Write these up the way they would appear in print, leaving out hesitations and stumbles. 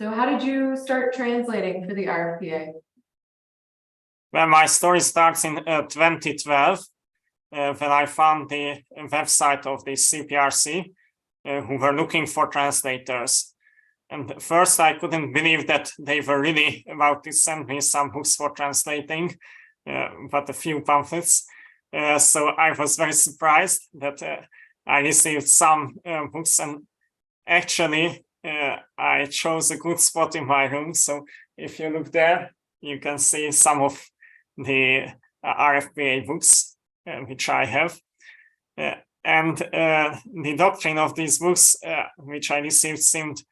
So how did you start translating for the RFPA? Well, my story starts in 2012 when I found the website of the CPRC who were looking for translators. And first, I couldn't believe that they were really about to send me some books for translating, but a few pamphlets. So I was very surprised that I received some books, and actually I chose a good spot in my room. So if you look there, you can see some of the RFPA books which I have. And the doctrine of these books which I received seemed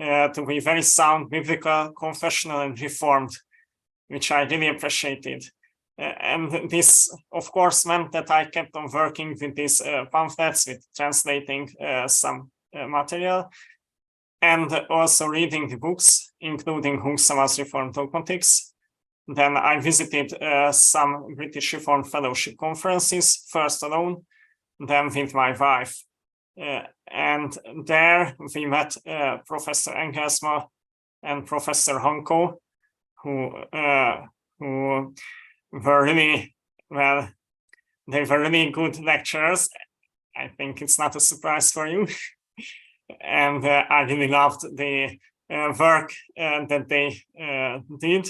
to be very sound, biblical, confessional, and reformed, which I really appreciated. And this, of course, meant that I kept on working with these pamphlets, with translating some material, and also reading the books, including Hungssava's Reformed Dogmatics. Then I visited some British Reformed Fellowship conferences, first alone, then with my wife. And there we met Professor Engelsma and Professor Hanko, who were really, well, they were really good lecturers. I think it's not a surprise for you. And I really loved the work that they did.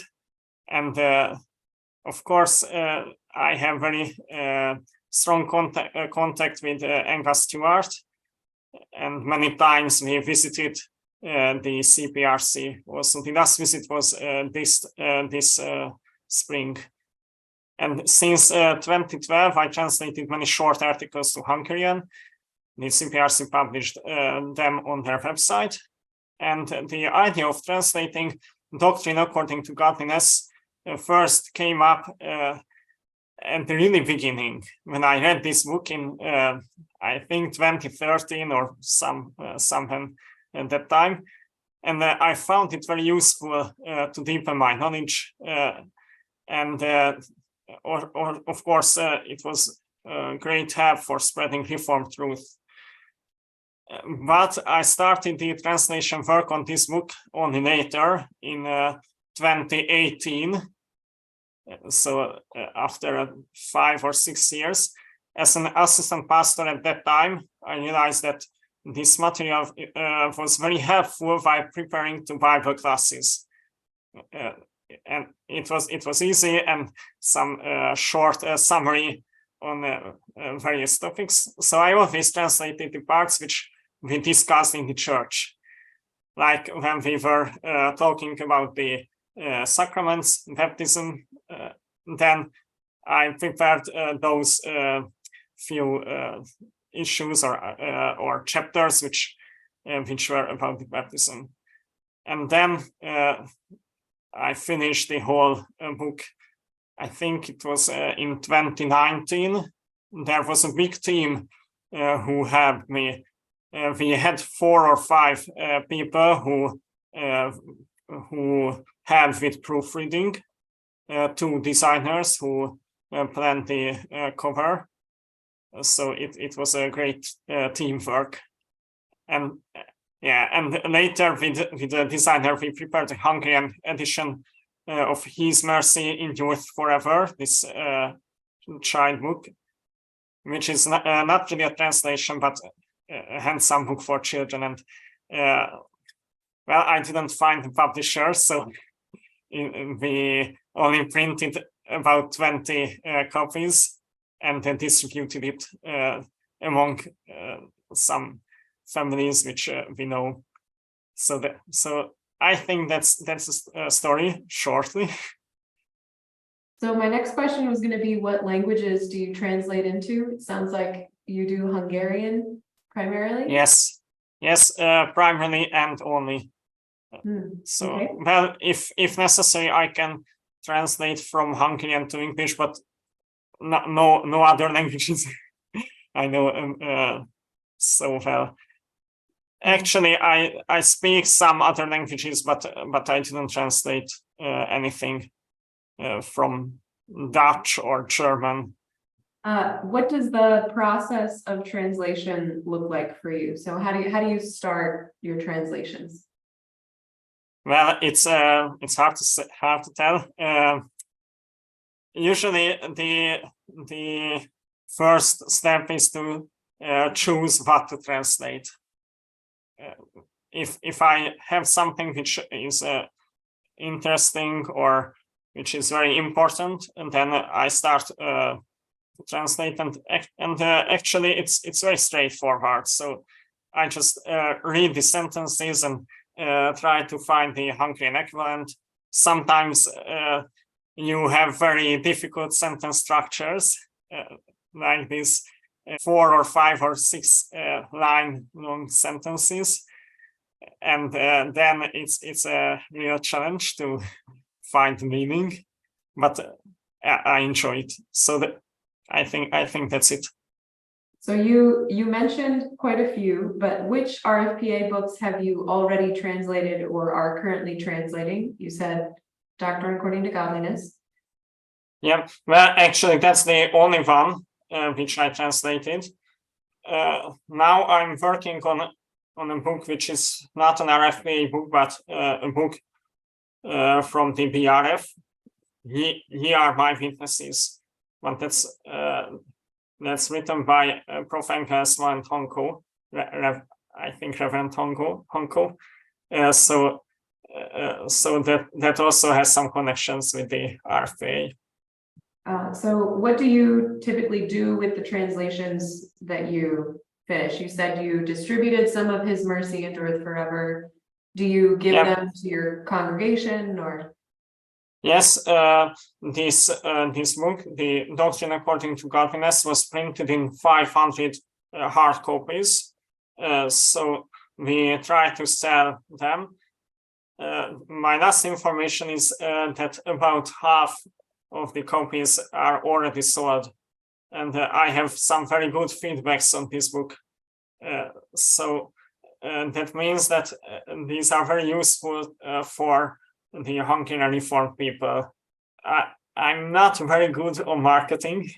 And of course, I have very strong contact with Enga Stewart. And many times we visited the CPRC. Also, the last visit was this spring. And since 2012, I translated many short articles to Hungarian. The CPRC published them on their website. And the idea of translating doctrine according to godliness first came up at the really beginning, when I read this book in, I think, 2013 or sometime at that time. And I found it very useful to deepen my knowledge. And of course, it was great help for spreading Reformed truth. But I started the translation work on this book only later in 2018. So after 5 or 6 years, as an assistant pastor at that time, I realized that this material was very helpful while preparing to Bible classes. And it was easy, and some short summary on various topics. So I always translated the parts which we discussed in the church, like when we were talking about the sacraments, baptism. Then I prepared those few issues or chapters which were about the baptism, and then I finished the whole book. I think it was in 2019. There was a big team who helped me. We had 4 or 5 people who helped with proofreading, 2 designers who planned the cover. So it was a great teamwork. And yeah, and later with the designer, we prepared a Hungarian edition of His Mercy Endureth Forever, this child book, which is not really a translation, but a handsome book for children. And well, I didn't find the publisher, so we only printed about 20 copies and then distributed it among some families which we know. So I think that's a story shortly. So my next question was going to be, what languages do you translate into? It sounds like you do Hungarian primarily. Yes, primarily and only. So okay. Well, if necessary, I can translate from Hungarian to English, but no other languages I know so well. Actually, I speak some other languages, but I didn't translate anything from Dutch or German. What does the process of translation look like for you? So how do you start your translations? Well, it's hard to tell. Usually, the first step is to choose what to translate. If I have something which is interesting or which is very important, and then I start to translate, and actually it's very straightforward. So I just read the sentences and try to find the Hungarian equivalent. Sometimes you have very difficult sentence structures like these 4 or 5 or 6 line long sentences, and then it's a real challenge to find meaning, but I enjoy it. So that I think that's it. So you mentioned quite a few, but which RFPA books have you already translated or are currently translating? You said Doctrine According to Godliness. Yeah, well, actually, that's the only one which I translated. Now I'm working on a book which is not an RFPA book, but a book from the BRF. Ye are my witnesses. But that's written by Professor and Honko, I think Reverend Honko. So that also has some connections with the RFPA. So what do you typically do with the translations that you finish? You said you distributed some of His Mercy Endureth Forever. Do you give them to your congregation or? Yes, this book, the Doctrine According to Godliness, was printed in 500 hard copies. So we try to sell them. My last information is that about half of the copies are already sold, and I have some very good feedbacks on this book. So that means that these are very useful for the Hungarian Reformed people. I'm not very good on marketing,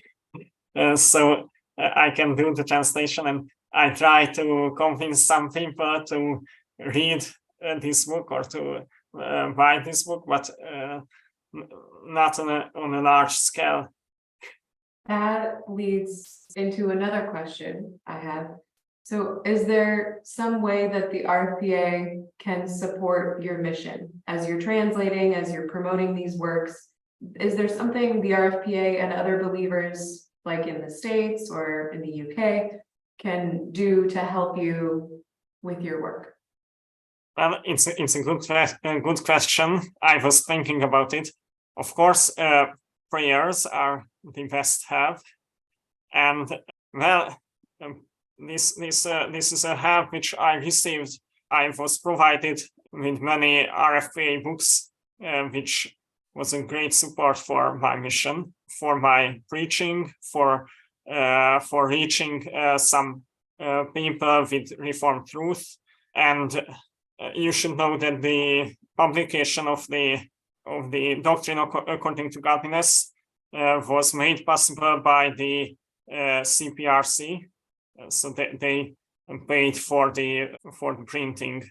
so I can do the translation, and I try to convince some people to read this book or to buy this book, but not on a large scale. That leads into another question I have. So is there some way that the RFPA can support your mission as you're translating, as you're promoting these works? Is there something the RFPA and other believers, like in the States or in the UK, can do to help you with your work? Well, it's a good question. I was thinking about it. Of course, prayers are the best help, and well, this is a help which I received. I was provided with many RFPA books, which was a great support for my mission, for my preaching, for reaching some people with Reformed truth. And you should know that the publication of the Doctrine According to Godliness was made possible by the CPRC, so they paid for the printing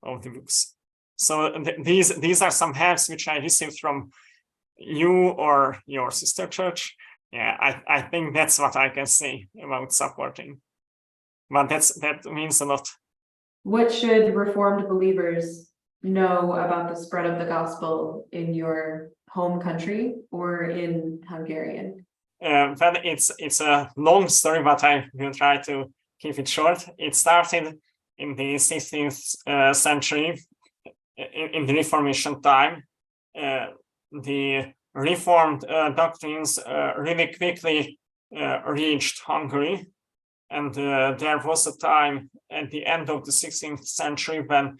of the books. So these are some helps which I received from you or your sister church. Yeah, I think that's what I can say about supporting, but that means a lot. What should Reformed believers know about the spread of the gospel in your home country or in Hungarian? Well, it's a long story, but I will try to keep it short. It started in the 16th century, in the Reformation time. The Reformed doctrines really quickly reached Hungary, and there was a time at the end of the 16th century when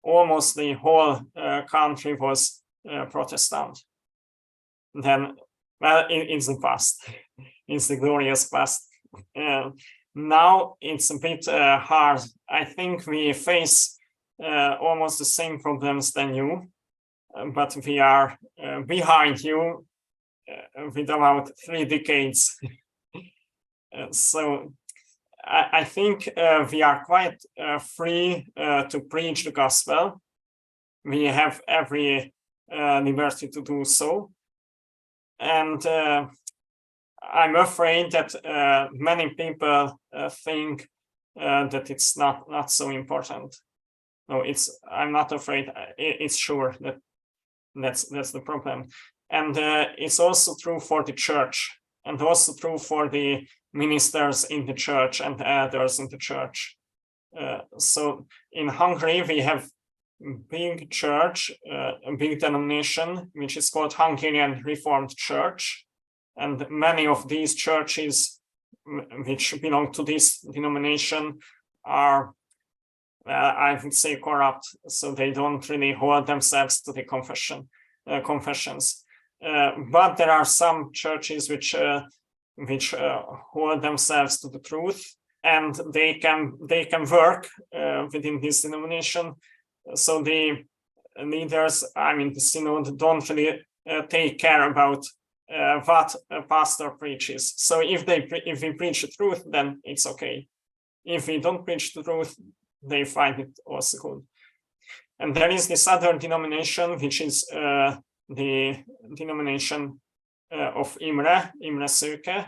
almost the whole country was Protestant. Then, well, it's the past. It's the glorious past. Now it's a bit hard. I think we face almost the same problems than you, but we are behind you with about 3 decades. So I think we are quite free to preach the gospel. we have every liberty to do so. And I'm afraid that many people think that it's not so important. No, I'm not afraid. It's sure that that's the problem. And it's also true for the church, and also true for the ministers in the church and elders in the church. So in Hungary, we have big church, a big denomination, which is called Hungarian Reformed Church. And many of these churches which belong to this denomination are, I would say, corrupt. So they don't really hold themselves to the confessions. But there are some churches which hold themselves to the truth, and they can work within this denomination. So the leaders, I mean the synod, don't really take care about what a pastor preaches. So if we preach the truth, then it's okay. If we don't preach the truth, they find it also good. And there is this other denomination, which is the denomination of Imre Szőke.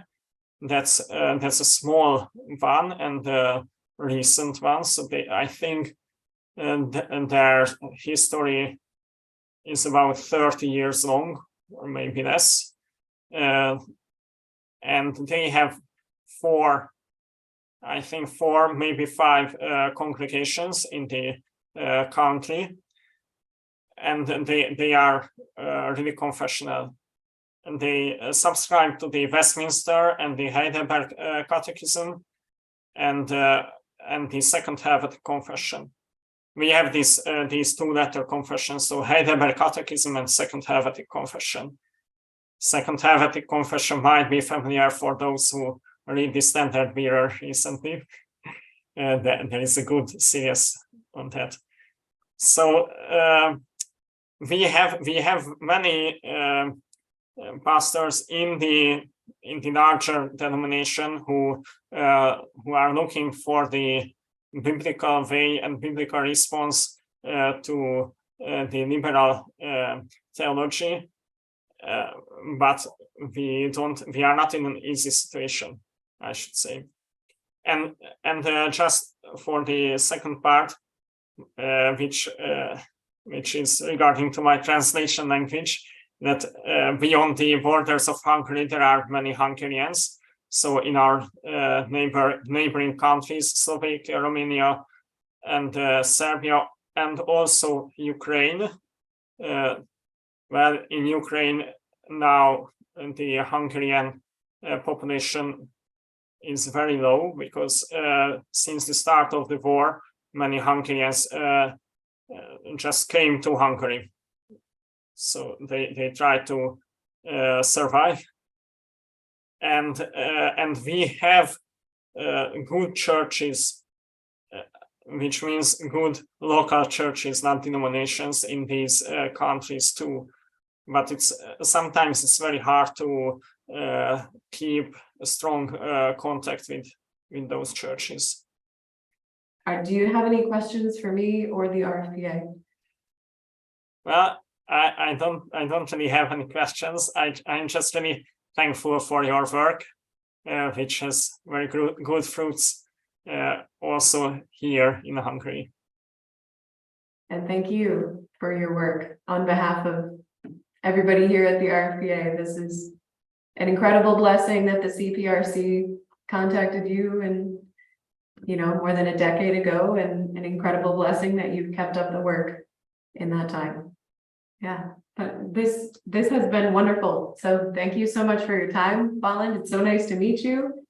That's a small one and a recent one. So I think their history is about 30 years long, or maybe less. And they have four, maybe five congregations in the country, and they are really confessional. And they subscribe to the Westminster and the Heidelberg Catechism, and the Second Helvetic Confession. We have these two-letter confessions, so Heidelberg Catechism and Second Helvetic Confession. Second Helvetic Confession might be familiar for those who read the Standard Bearer recently. There is a good series on that. So we have many pastors in the larger denomination who are looking for the biblical way and biblical response to the liberal theology, but we are not in an easy situation, I should say. And just for the second part, which is regarding to my translation language, that beyond the borders of Hungary, there are many Hungarians. So in our neighboring countries, Slovakia, Romania, and Serbia, and also Ukraine. Well, in Ukraine now, the Hungarian population is very low, because since the start of the war, many Hungarians just came to Hungary. So they try to survive. And we have good churches, which means good local churches, not denominations, in these countries too. But sometimes it's very hard to keep a strong contact with those churches. Do you have any questions for me or the RFPA? Well, I don't really have any questions. I'm just really thankful for your work, which has very good fruits also here in Hungary. And thank you for your work on behalf of everybody here at the RFPA. This is an incredible blessing that the CPRC contacted you, and more than a decade ago, and an incredible blessing that you've kept up the work in that time. Yeah, but this has been wonderful. So thank you so much for your time, Balint. It's so nice to meet you.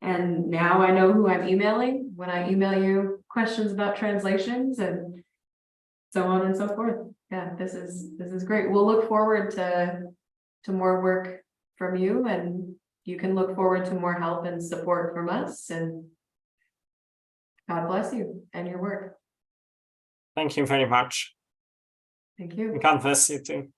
And now I know who I'm emailing when I email you questions about translations and so on and so forth. Yeah, this is great. We'll look forward to more work from you, and you can look forward to more help and support from us. And God bless you and your work. Thank you very much. Thank you. God bless you too.